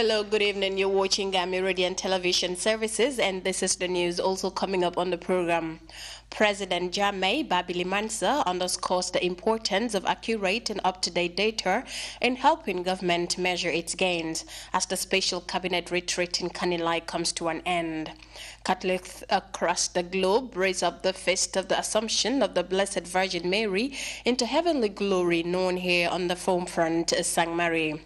Hello, good evening. You're watching Gambia Radio and Television Services, and this is the news also coming up on the program. President Jammeh Babili Mansa underscores the importance of accurate and up-to-date data in helping government measure its gains as the special cabinet retreat in Kanilai comes to an end. Catholics across the globe raise up the feast of the Assumption of the Blessed Virgin Mary into heavenly glory, known here on the home front as St. Mary.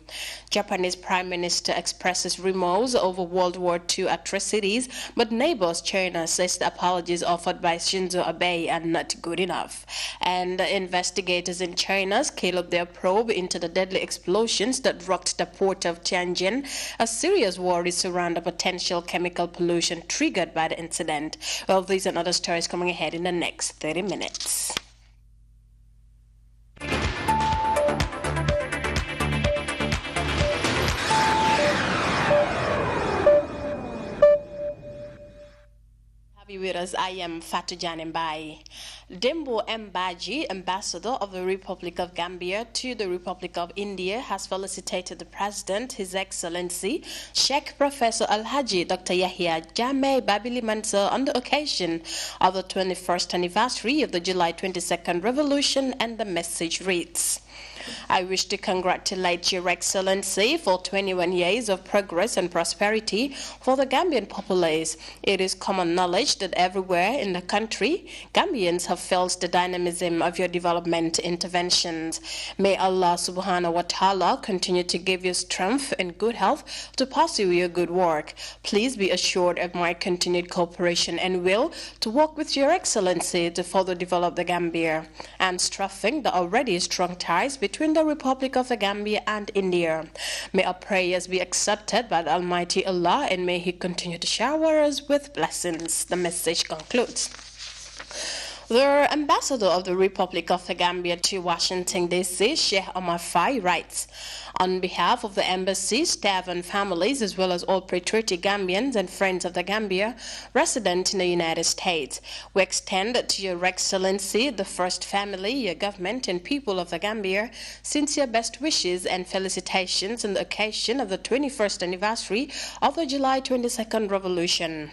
Japanese Prime Minister expresses remorse over World War II atrocities, but neighbors China says the apologies offered by Shinzo Abe are not good enough. And investigators in China scale up their probe into the deadly explosions that rocked the port of Tianjin. A serious worry surrounds the potential chemical pollution triggered by the incident. Well, these and other stories coming ahead in the next 30 minutes. With us, I am Fatou Mbai. Dembo Mbaji, ambassador of the Republic of Gambia to the Republic of India, has felicitated the President, His Excellency, Sheikh Professor Alhaji Dr. Yahya Jammeh Babili Mansa on the occasion of the 21st anniversary of the July 22nd Revolution, and the message reads: I wish to congratulate Your Excellency for 21 years of progress and prosperity for the Gambian populace. It is common knowledge that everywhere in the country, Gambians have felt the dynamism of your development interventions. May Allah subhanahu wa ta'ala continue to give you strength and good health to pursue your good work. Please be assured of my continued cooperation and will to work with Your Excellency to further develop the Gambia and strengthen the already strong ties between the Republic of the Gambia and India. May our prayers be accepted by the Almighty Allah, and may He continue to shower us with blessings. The message concludes. The ambassador of the Republic of the Gambia to Washington, D.C., Sheikh Omar Fai, writes, on behalf of the embassy, staff and families, as well as all patriotic Gambians and friends of the Gambia resident in the United States, we extend to Your Excellency, the First Family, your government and people of the Gambia, sincere best wishes and felicitations on the occasion of the 21st anniversary of the July 22nd Revolution.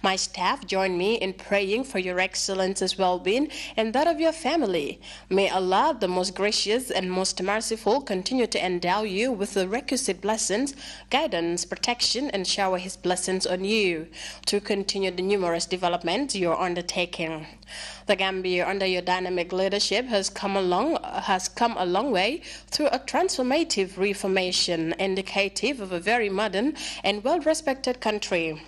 My staff join me in praying for Your Excellency's well-being and that of your family. May Allah, the most gracious and most merciful, continue to endow you with the requisite blessings, guidance, protection, and shower His blessings on you to continue the numerous developments you are undertaking. The Gambia, under your dynamic leadership, has come a long way through a transformative reformation, indicative of a very modern and well-respected country.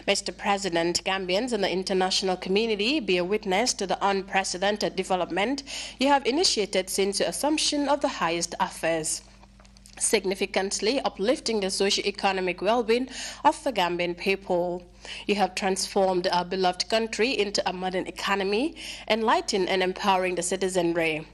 Mr. President, Gambians and the international community be a witness to the unprecedented development you have initiated since your assumption of the highest office, significantly uplifting the socio-economic well-being of the Gambian people. You have transformed our beloved country into a modern economy, enlightening and empowering the citizenry,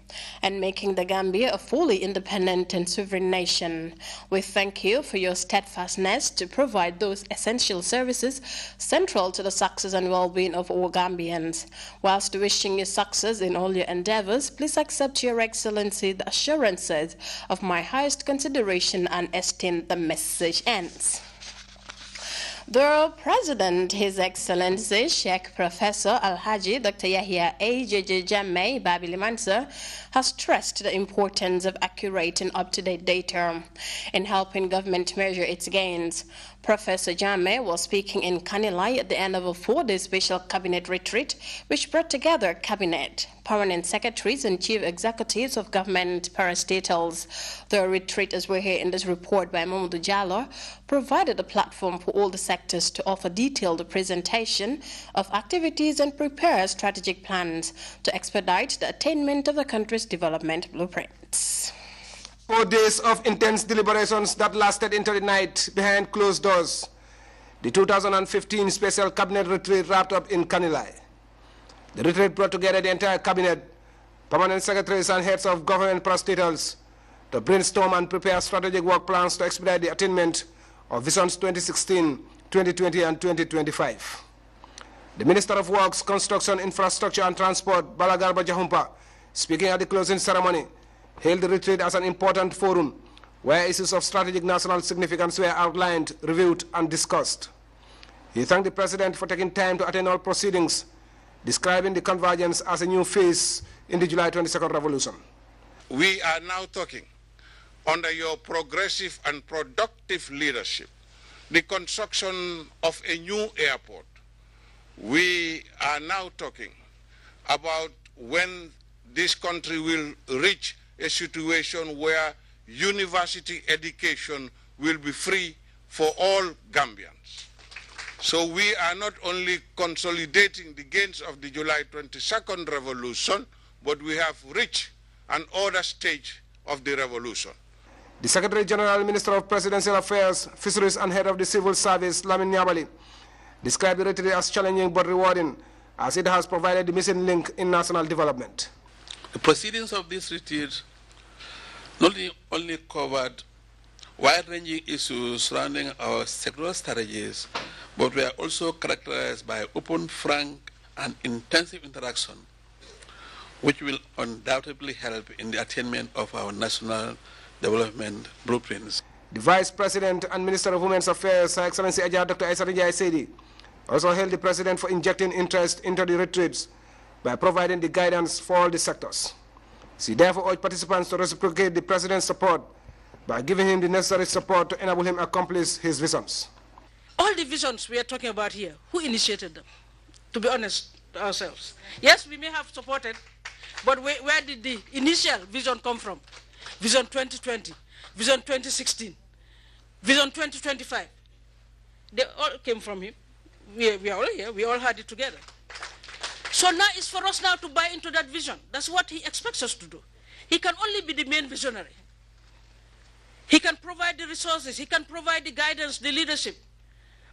and making the Gambia a fully independent and sovereign nation. We thank you for your steadfastness to provide those essential services central to the success and well-being of all Gambians. Whilst wishing you success in all your endeavors, please accept, Your Excellency, the assurances of my highest consideration and esteem. The message ends. The President, His Excellency, Sheikh Professor Alhaji Dr. Yahya A.J.J. Jammeh Babili Mansa, has stressed the importance of accurate and up-to-date data in helping government measure its gains. Professor Jammeh was speaking in Kanilai at the end of a 4-day special cabinet retreat, which brought together cabinet, permanent secretaries, and chief executives of government parastatals. The retreat, as we hear in this report by Mamadou Jallo, provided a platform for all the sectors to offer detailed presentation of activities and prepare strategic plans to expedite the attainment of the country's development blueprints. 4 days of intense deliberations that lasted into the night behind closed doors. The 2015 special cabinet retreat wrapped up in Kanilai. The retreat brought together the entire cabinet, permanent secretaries and heads of government parastatals to brainstorm and prepare strategic work plans to expedite the attainment of Visions 2016, 2020 and 2025. The Minister of Works, Construction, Infrastructure and Transport, Balagarba Jahumpa, speaking at the closing ceremony, hailed the retreat as an important forum where issues of strategic national significance were outlined, reviewed, and discussed. He thanked the President for taking time to attend all proceedings, describing the convergence as a new phase in the July 22nd revolution. We are now talking, under your progressive and productive leadership, the construction of a new airport. We are now talking about when this country will reach a situation where university education will be free for all Gambians. So we are not only consolidating the gains of the July 22nd revolution, but we have reached an other stage of the revolution. The Secretary General, Minister of Presidential Affairs, Fisheries and Head of the Civil Service, Lamin Nyabali, described the retreat as challenging but rewarding, as it has provided the missing link in national development. The proceedings of this retreat not only covered wide-ranging issues surrounding our sectoral strategies, but were also characterized by open, frank, and intensive interaction, which will undoubtedly help in the attainment of our national development blueprints. The Vice President and Minister of Women's Affairs, Her Excellency Ajah Dr. Aissatou Njie Seydi, also hailed the President for injecting interest into the retreats by providing the guidance for all the sectors. She therefore urged participants to reciprocate the President's support by giving him the necessary support to enable him accomplish his visions. All the visions we are talking about here, who initiated them? To be honest to ourselves. Yes, we may have supported, but where did the initial vision come from? Vision 2020, Vision 2016, Vision 2025. They all came from him. We are all here. We all had it together. So now it's for us now to buy into that vision. That's what he expects us to do. He can only be the main visionary. He can provide the resources. He can provide the guidance, the leadership.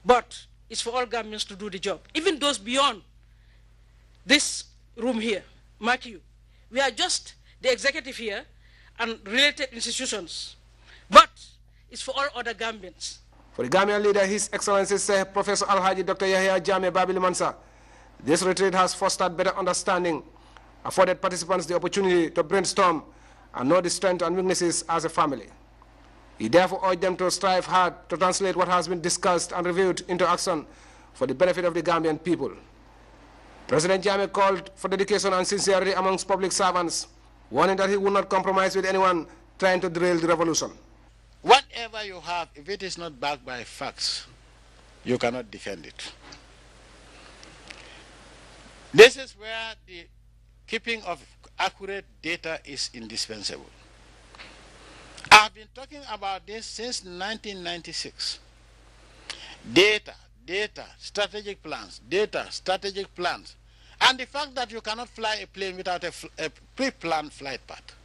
But it's for all Gambians to do the job. Even those beyond this room here, mark you. We are just the executive here and related institutions. But it's for all other Gambians. For the Gambian leader, His Excellency Professor Alhaji Dr. Yahya Jammeh Babili Mansa, this retreat has fostered better understanding, afforded participants the opportunity to brainstorm and know the strengths and weaknesses as a family. He therefore urged them to strive hard to translate what has been discussed and reviewed into action for the benefit of the Gambian people. President Jammeh called for dedication and sincerity amongst public servants, warning that he would not compromise with anyone trying to derail the revolution. Whatever you have, if it is not backed by facts, you cannot defend it. This is where the keeping of accurate data is indispensable. I've been talking about this since 1996. Data, strategic plans, and the fact that you cannot fly a plane without a pre-planned flight path.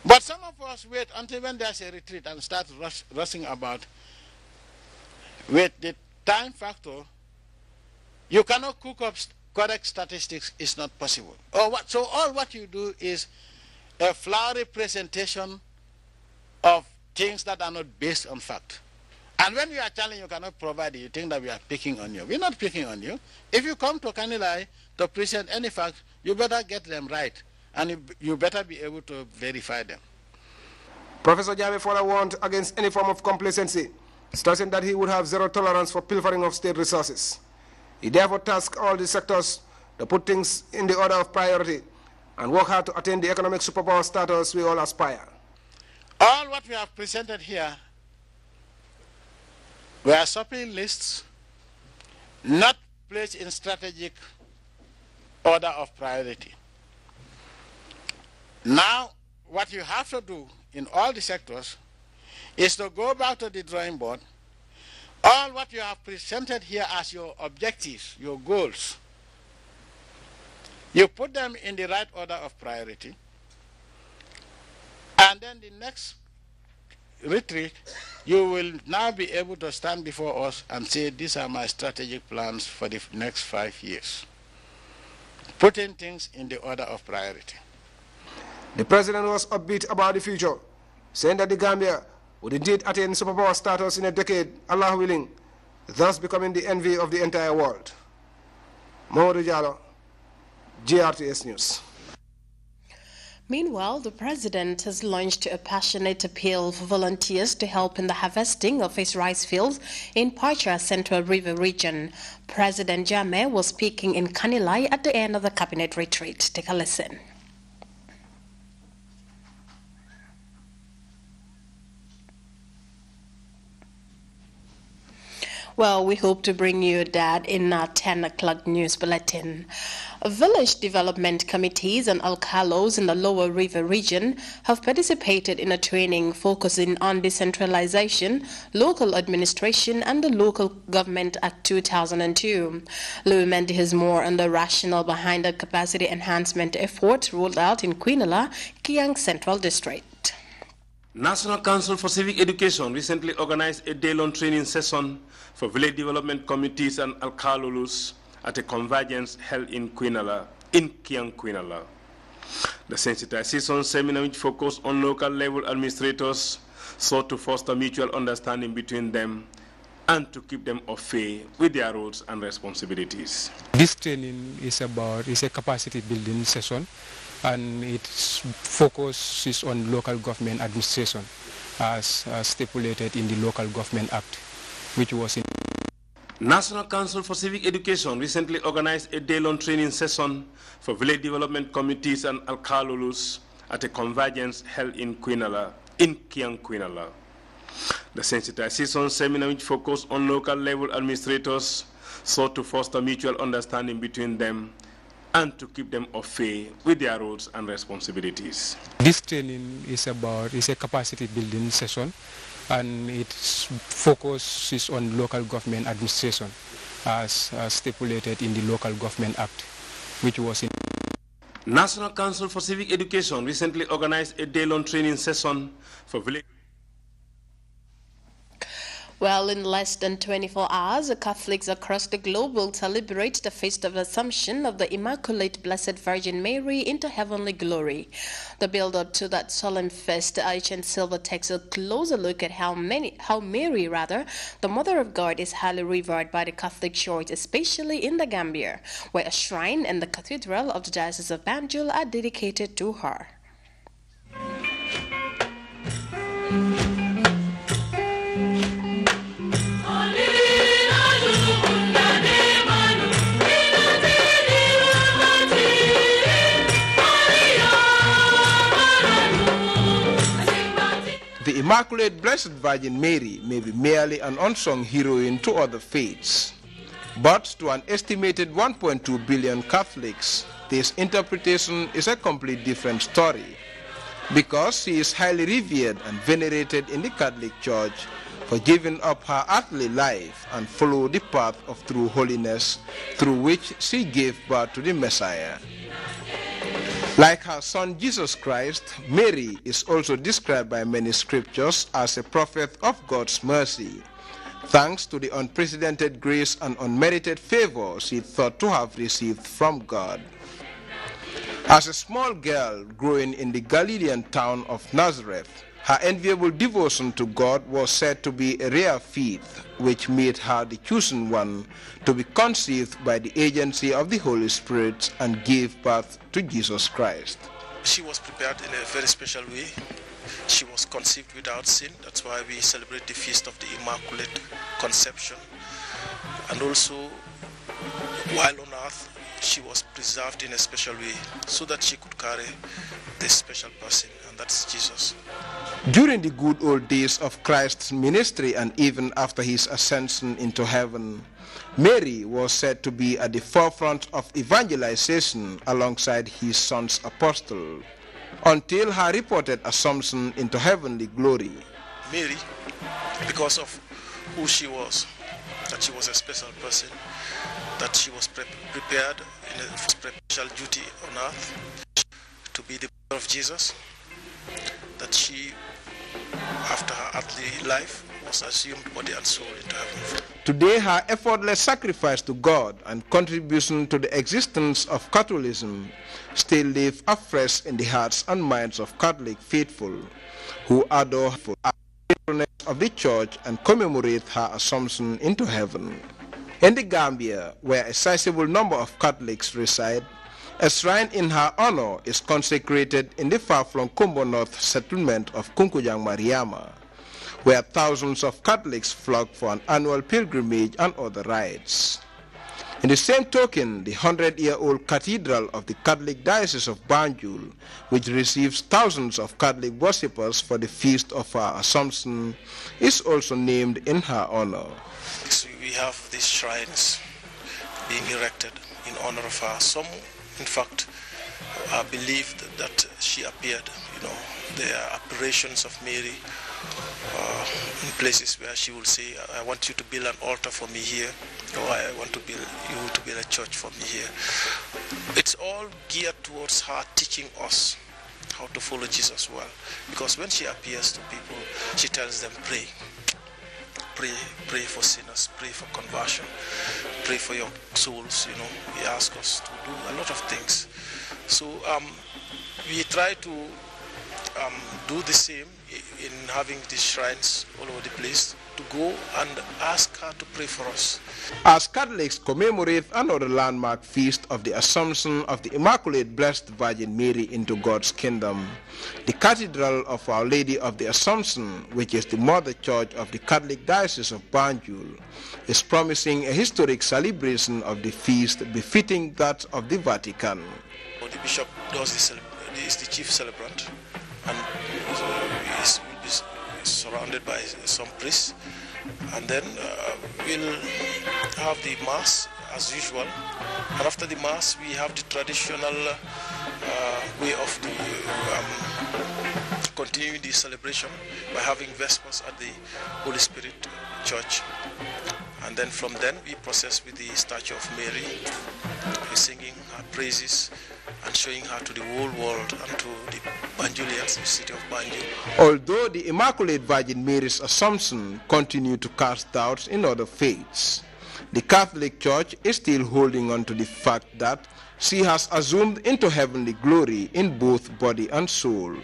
But some of us wait until when there's a retreat and start rushing about. With the time factor, you cannot cook up correct statistics. It's not possible. So all what you do is a flowery presentation of things that are not based on fact. And when we are challenged, you cannot provide it, you think that we are picking on you. We're not picking on you. If you come to Kanilai to present any facts, you better get them right. And you better be able to verify them. Professor Jammeh further warned against any form of complacency, stressing that he would have zero tolerance for pilfering of state resources. He therefore tasked all the sectors to put things in the order of priority and work hard to attain the economic superpower status we all aspire. All what we have presented here were shopping lists, not placed in strategic order of priority. Now, what you have to do in all the sectors is to go back to the drawing board. All what you have presented here as your objectives, your goals, you put them in the right order of priority. And then the next retreat, you will now be able to stand before us and say, these are my strategic plans for the next 5 years. Putting things in the order of priority. The President was upbeat about the future, saying that the Gambia would indeed attain superpower status in a decade, Allah willing, thus becoming the envy of the entire world. Mamadou Jallow, GRTS News. Meanwhile, the president has launched a passionate appeal for volunteers to help in the harvesting of his rice fields in Pacha Central River region. President Jammeh was speaking in Kanilai at the end of the cabinet retreat. Take a listen. Well, we hope to bring you that in our 10 o'clock news bulletin. Village development committees and alcalos in the Lower River region have participated in a training focusing on decentralization, local administration, and the Local Government Act 2002. Louis Mendy has more on the rationale behind the capacity enhancement effort rolled out in Quinala, Kiang Central District. National Council for Civic Education recently organized a day-long training session for village development committees and alcalos at a convergence held in Quinala, in Kiang Quinala. The sensitization seminar, which focused on local level administrators, sought to foster mutual understanding between them and to keep them au fait with their roles and responsibilities. This training is a capacity building session, and its focus is on local government administration as stipulated in the Local Government Act, which was in National Council for Civic Education recently organized a day-long training session for village development committees and alcalos at a convergence held in Quinala, in Kiang Quinala. The sensitization seminar, which focused on local level administrators, sought to foster mutual understanding between them and to keep them au fait with their roles and responsibilities. This training is a capacity building session, and its focus is on local government administration as stipulated in the Local Government Act, which was in National Council for Civic Education recently organized a day-long training session for village. Well, in less than 24 hours, Catholics across the globe will celebrate the Feast of the Assumption of the Immaculate Blessed Virgin Mary into heavenly glory. The build-up to that solemn feast, Ancient Silver takes a closer look at how Mary, the Mother of God, is highly revered by the Catholic Church, especially in the Gambia, where a shrine and the Cathedral of the Diocese of Banjul are dedicated to her. The Immaculate Blessed Virgin Mary may be merely an unsung heroine to other faiths, but to an estimated 1.2 billion Catholics, this interpretation is a completely different story, because she is highly revered and venerated in the Catholic Church for giving up her earthly life and follow the path of true holiness through which she gave birth to the Messiah. Like her son Jesus Christ, Mary is also described by many scriptures as a prophet of God's mercy, thanks to the unprecedented grace and unmerited favor she thought to have received from God. As a small girl growing in the Galilean town of Nazareth, her enviable devotion to God was said to be a rare feat, which made her the chosen one to be conceived by the agency of the Holy Spirit and gave birth to Jesus Christ. She was prepared in a very special way. She was conceived without sin. That's why we celebrate the Feast of the Immaculate Conception. And also, while on earth, she was preserved in a special way so that she could carry this special person, and that's Jesus. During the good old days of Christ's ministry and even after his ascension into heaven, Mary was said to be at the forefront of evangelization alongside his son's apostle, until her reported assumption into heavenly glory. Mary, because of who she was, that she was a special person, that she was prepared in a special duty on earth to be the mother of Jesus, that she, after her earthly life, was assumed body and soul into heaven. Today, her effortless sacrifice to God and contribution to the existence of Catholicism still live afresh in the hearts and minds of Catholic faithful who adore the patroness of the Church and commemorate her assumption into heaven. In the Gambia, where a sizable number of Catholics reside, A shrine in her honor is consecrated in the far-flung Kombo North settlement of Kunkujang Mariama, where thousands of Catholics flock for an annual pilgrimage and other rites. In the same token, the 100-year-old Cathedral of the Catholic Diocese of Banjul, which receives thousands of Catholic worshippers for the Feast of Our Assumption, is also named in her honor. So we have these shrines being erected in honor of her. Some, in fact, believed that she appeared. There are apparitions of Mary in places where she will say, I want you to build an altar for me here, or I want to build you to build a church for me here. It's all geared towards her teaching us how to follow Jesus well. Because when she appears to people, she tells them, pray. Pray for sinners, pray for conversion, pray for your souls. He asks us to do a lot of things. So we try to do the same in having these shrines all over the place, to go and ask her to pray for us. As Catholics commemorate another landmark feast of the Assumption of the Immaculate Blessed Virgin Mary into God's kingdom, the Cathedral of Our Lady of the Assumption, which is the mother church of the Catholic Diocese of Banjul, is promising a historic celebration of the feast befitting that of the Vatican. The bishop is the chief celebrant, and will be surrounded by some priests, and then we'll have the mass as usual, and after the mass we have the traditional way of continuing the celebration by having Vespers at the Holy Spirit Church, and then from then we process with the statue of Mary, singing her praises and showing her to the whole world and to the Banjulians, the city of Banjul. Although the Immaculate Virgin Mary's Assumption continues to cast doubts in other faiths, the Catholic Church is still holding on to the fact that she has assumed into heavenly glory in both body and soul.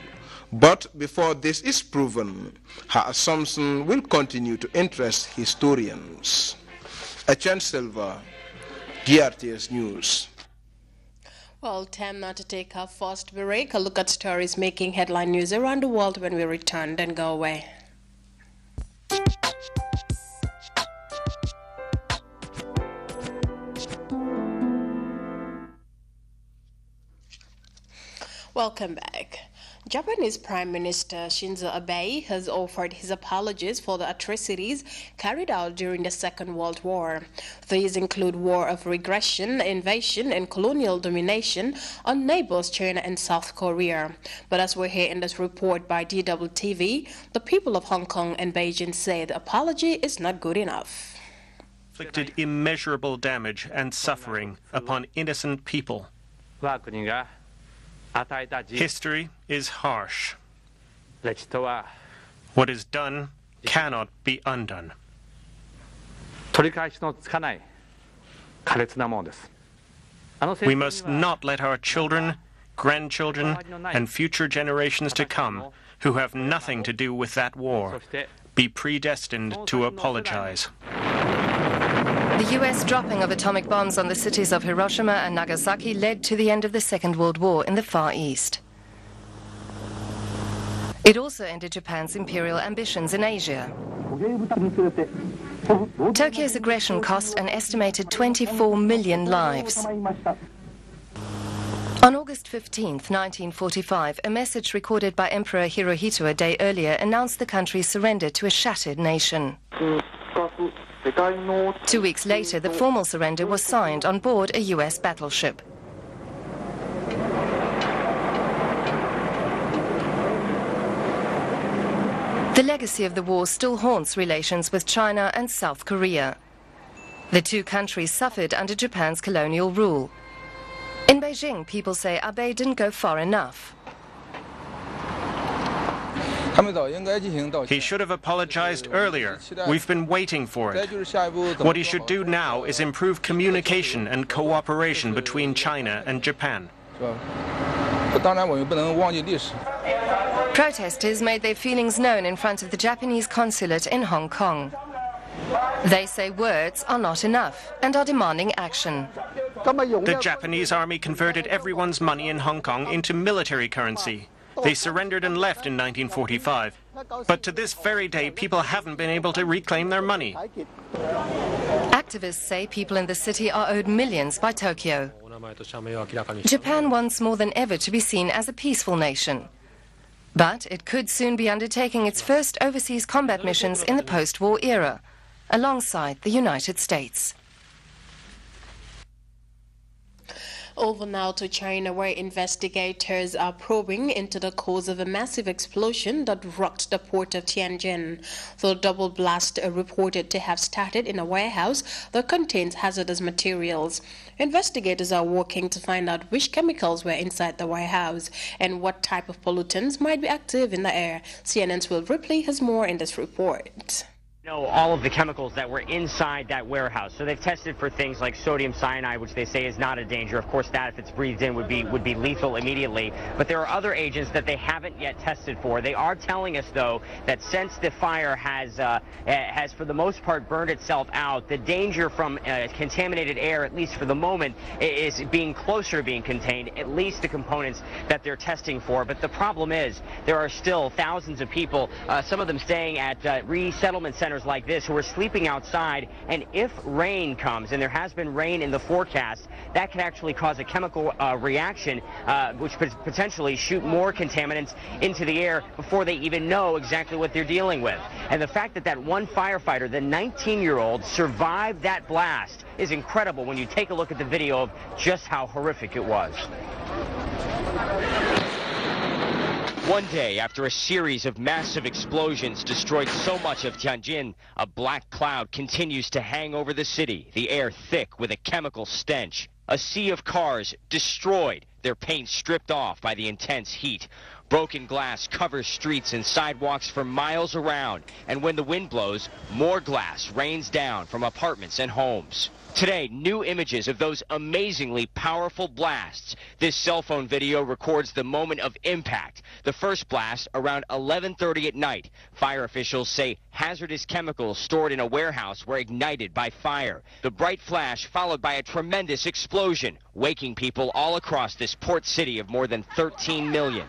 But before this is proven, her Assumption will continue to interest historians. Etienne Silva, GRTS News. Well, time now to take our first break. A look at stories making headline news around the world. When we return, then go away. Welcome back. Japanese Prime Minister Shinzo Abe has offered his apologies for the atrocities carried out during the Second World War. These include war of regression, invasion, and colonial domination on neighbors China and South Korea. But as we hear in this report by DWTV, the people of Hong Kong and Beijing say the apology is not good enough. Inflicted immeasurable damage and suffering upon innocent people. History is harsh. What is done cannot be undone. We must not let our children, grandchildren, and future generations to come, who have nothing to do with that war, be predestined to apologize. The U.S. dropping of atomic bombs on the cities of Hiroshima and Nagasaki led to the end of the Second World War in the Far East. It also ended Japan's imperial ambitions in Asia. Tokyo's aggression cost an estimated 24 million lives. On August 15, 1945, a message recorded by Emperor Hirohito a day earlier announced the country's surrender to a shattered nation. 2 weeks later, the formal surrender was signed on board a U.S. battleship. The legacy of the war still haunts relations with China and South Korea. The two countries suffered under Japan's colonial rule. In Beijing, people say Abe didn't go far enough. He should have apologized earlier. We've been waiting for it. What he should do now is improve communication and cooperation between China and Japan. Protesters made their feelings known in front of the Japanese consulate in Hong Kong. They say words are not enough and are demanding action. The Japanese army converted everyone's money in Hong Kong into military currency. They surrendered and left in 1945. But to this very day, people haven't been able to reclaim their money. Activists say people in the city are owed millions by Tokyo. Japan wants more than ever to be seen as a peaceful nation. But it could soon be undertaking its first overseas combat missions in the post-war era, alongside the United States. Over now to China, where investigators are probing into the cause of a massive explosion that rocked the port of Tianjin. The double blast reported to have started in a warehouse that contains hazardous materials. Investigators are working to find out which chemicals were inside the warehouse and what type of pollutants might be active in the air. CNN's Will Ripley has more in this report. Know all of the chemicals that were inside that warehouse. So they've tested for things like sodium cyanide, which they say is not a danger. Of course, that if it's breathed in would be lethal immediately. But there are other agents that they haven't yet tested for. They are telling us, though, that since the fire has for the most part burned itself out, the danger from contaminated air, at least for the moment, is being closer to being contained, at least the components that they're testing for. But the problem is there are still thousands of people, some of them staying at resettlement centers like this, who are sleeping outside, and if rain comes, and there has been rain in the forecast, that can actually cause a chemical reaction which could potentially shoot more contaminants into the air before they even know exactly what they're dealing with. And the fact that that one firefighter, the 19-year-old, survived that blast is incredible when you take a look at the video of just how horrific it was. One day after a series of massive explosions destroyed so much of Tianjin, a black cloud continues to hang over the city, the air thick with a chemical stench. A sea of cars destroyed, their paint stripped off by the intense heat. Broken glass covers streets and sidewalks for miles around, and when the wind blows, more glass rains down from apartments and homes. Today, new images of those amazingly powerful blasts. This cell phone video records the moment of impact. The first blast around 11:30 at night. Fire officials say hazardous chemicals stored in a warehouse were ignited by fire. The bright flash followed by a tremendous explosion, waking people all across this port city of more than 13 million.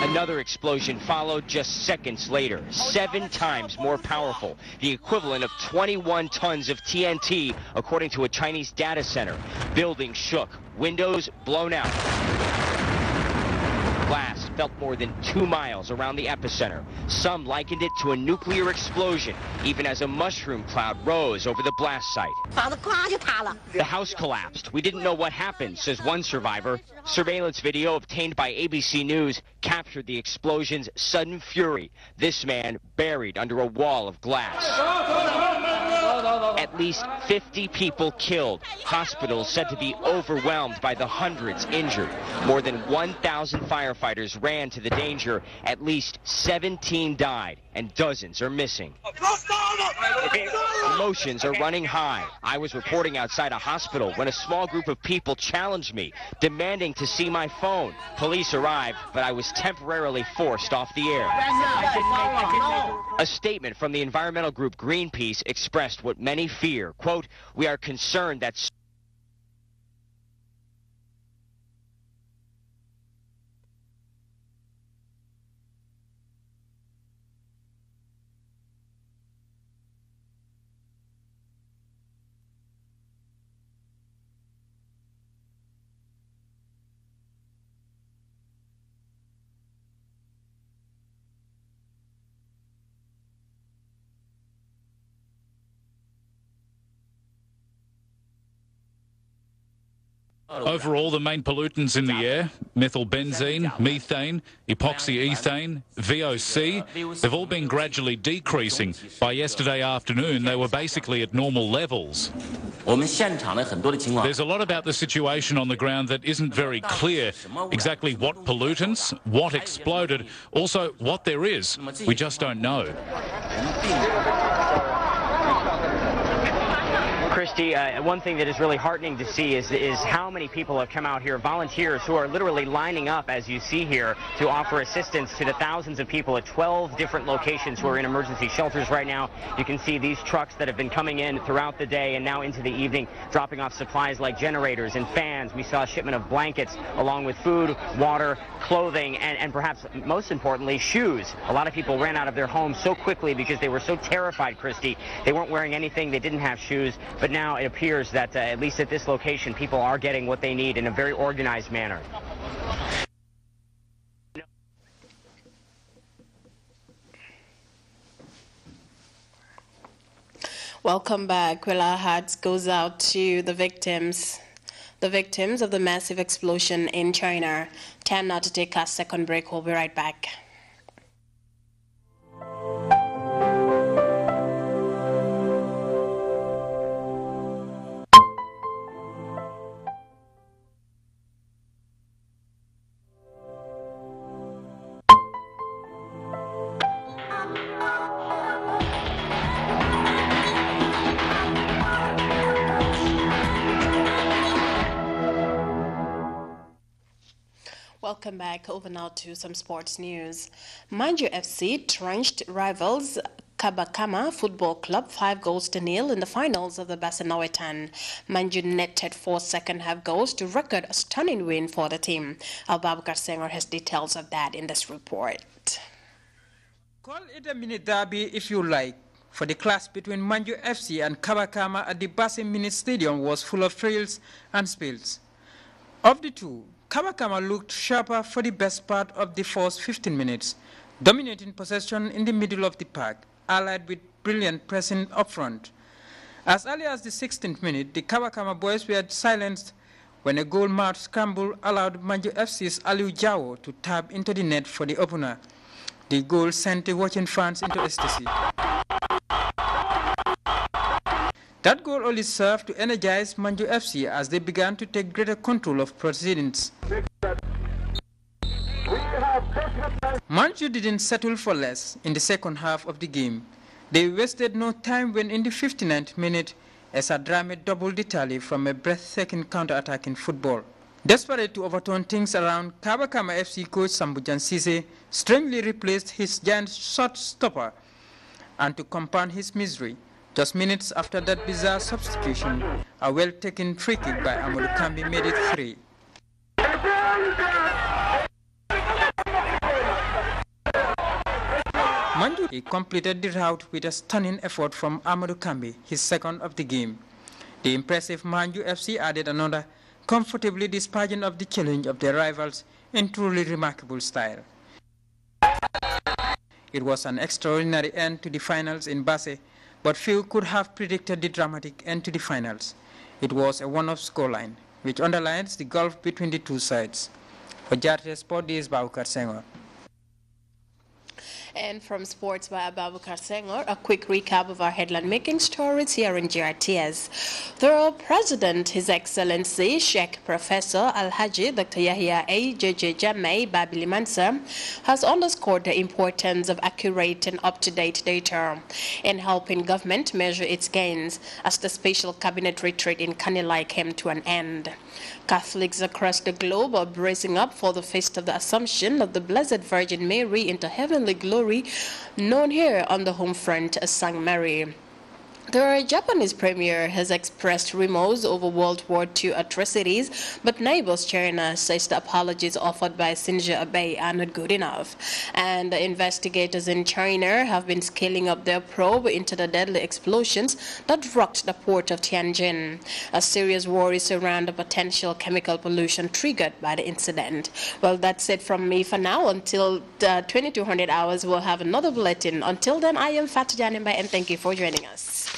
Another explosion followed just seconds later, 7 times more powerful, the equivalent of 21 tons of TNT, according to a Chinese data center. Buildings shook, windows blown out. Blast felt more than 2 miles around the epicenter. Some likened it to a nuclear explosion, even as a mushroom cloud rose over the blast site. The house collapsed. We didn't know what happened, says one survivor. Surveillance video obtained by ABC News captured the explosion's sudden fury. This man buried under a wall of glass. At least 50 people killed. Hospitals said to be overwhelmed by the hundreds injured. More than 1,000 firefighters ran to the danger. At least 17 died, and dozens are missing. Emotions are running high. I was reporting outside a hospital when a small group of people challenged me, demanding to see my phone. Police arrived, but I was temporarily forced off the air. A statement from the environmental group Greenpeace expressed what many fear. Quote, "We are concerned that..." Overall, the main pollutants in the air, methylbenzene, methane, epoxy ethane, VOC, they've all been gradually decreasing. By yesterday afternoon, they were basically at normal levels. There's a lot about the situation on the ground that isn't very clear. Exactly what pollutants, what exploded, also what there is. We just don't know. Chris, Christy, one thing that is really heartening to see is how many people have come out here, volunteers who are literally lining up, as you see here, to offer assistance to the thousands of people at 12 different locations who are in emergency shelters right now. You can see these trucks that have been coming in throughout the day and now into the evening, dropping off supplies like generators and fans. We saw a shipment of blankets along with food, water, clothing, and perhaps most importantly, shoes. A lot of people ran out of their homes so quickly because they were so terrified, Christy. They weren't wearing anything, they didn't have shoes, but now it appears that at least at this location, people are getting what they need in a very organized manner. Welcome back. Well, our hearts goes out to the victims of the massive explosion in China. Time now to take our second break. We'll be right back. Welcome back. Over now to some sports news. Manju FC trenched rivals Kabakama Football Club 5-0 in the finals of the Basanawetan. Manju netted 4 second-half goals to record a stunning win for the team. Ababakar Senghor has details of that in this report. Call it a mini derby if you like, for the clash between Manju FC and Kabakama at the Basse Mini Stadium was full of thrills and spills. Of the two, Kabakama looked sharper for the best part of the first 15 minutes, dominating possession in the middle of the park, allied with brilliant pressing up front. As early as the 16th minute, the Kabakama boys were silenced when a goal-marked scramble allowed Manju FC's Aliu Jawo to tap into the net for the opener. The goal sent the watching fans into ecstasy. That goal only served to energize Manju FC as they began to take greater control of proceedings. Manju didn't settle for less in the second half of the game. They wasted no time when in the 59th minute, Esa Drame doubled the tally from a breathtaking counter-attack in football. Desperate to overturn things around, Kabakama FC coach Sambujan Sise strangely replaced his giant shot stopper, and to compound his misery, just minutes after that bizarre substitution, a well-taken free kick by Amadou Kambi made it 3. Manju completed the rout with a stunning effort from Amadou Kambi, his second of the game. The impressive Manju FC added another, comfortably dispatching of the challenge of their rivals in truly remarkable style. It was an extraordinary end to the finals in Basse, but few could have predicted the dramatic end to the finals. It was a one-off scoreline, which underlines the gulf between the two sides. For JRT Sport, this is Babukar Senghor. And from sports by Ababakar Senghor, a quick recap of our headline-making stories here in GRTS. The President, His Excellency Sheikh Professor Al-Haji Dr. Yahya A.J.J. Jammeh Babili Mansur has underscored the importance of accurate and up-to-date data in helping government measure its gains as the special cabinet retreat in Kanilai came to an end. Catholics across the globe are bracing up for the feast of the Assumption of the Blessed Virgin Mary into heavenly glory, known here on the home front as St. Mary. The Japanese premier has expressed remorse over World War II atrocities, but neighbors China says the apologies offered by Shinzo Abe are not good enough. And investigators in China have been scaling up their probe into the deadly explosions that rocked the port of Tianjin. A serious worry surrounds the potential chemical pollution triggered by the incident. Well, that's it from me for now. Until 2200 hours, we'll have another bulletin. Until then, I am Fatou Janimba, and thank you for joining us.